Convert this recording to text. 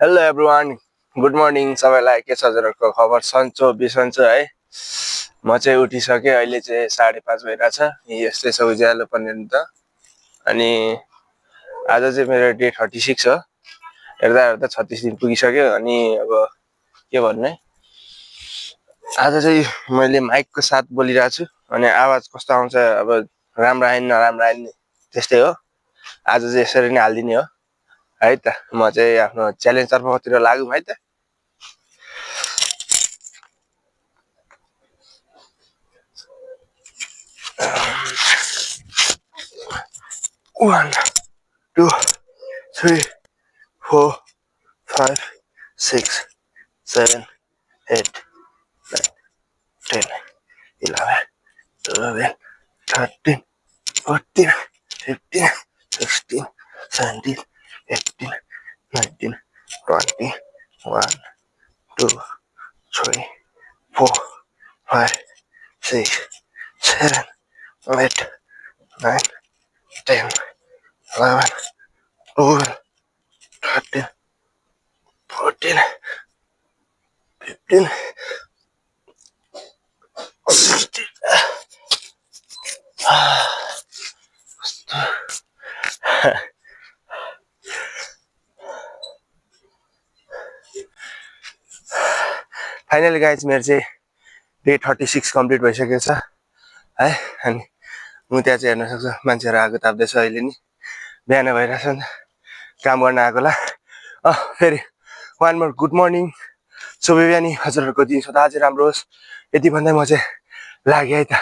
Hello everyone, good morning सबैलाई। के छ हजुरहरूको खबर? सन्चो बिसन्चो है। म चाहिँ उठिसकेँ, अहिले चाहिँ 5:30 भइरहेछ। यस्तै छ उज्यालो पनि त। अनि आज चाहिँ मेरो डे 36 हो। हेर्दा हेर्दा 36 दिन पुगिसक्यो। अनि अब के भन्ने, आज चाहिँ मैले माइकको साथ बोलिरहेको छु। अनि आवाज कस्तो आउँछ, अब राम्रो आयो नराम्रो आयो त्यस्तै हो। आज चाहिँ यसरी नै हालिदिने हो है त। म चाहिँ आफ्नो च्यालेन्ज तर्फतिर लागौँ है त। One, 2, 3, 4, 5, 6, 7, 8, 9, 10, 11, 12, 13, 14, 15, 16, 17, 18, 19, 20, 1, 2, 3, 4, 5, 6, 7, 8, 9, 10, 11, 12, 13, 14, 15, 16. फाइनली गाइज मेरो चाहिँ डे 36 कम्प्लिट भइसकेको छ है। अनि म त्यहाँ चाहिँ हेर्न सक्छु मान्छेहरू आएको ताप्दैछ। अहिले नि बिहान भइरहेछ नि काम गर्न आएकोलाई। फेरि वान मोर गुड मर्निङ, शुभ बिहानी। हजुरहरूको दिन सदा अझै राम्रो होस्, यति भन्दै म चाहिँ लागेँ है त।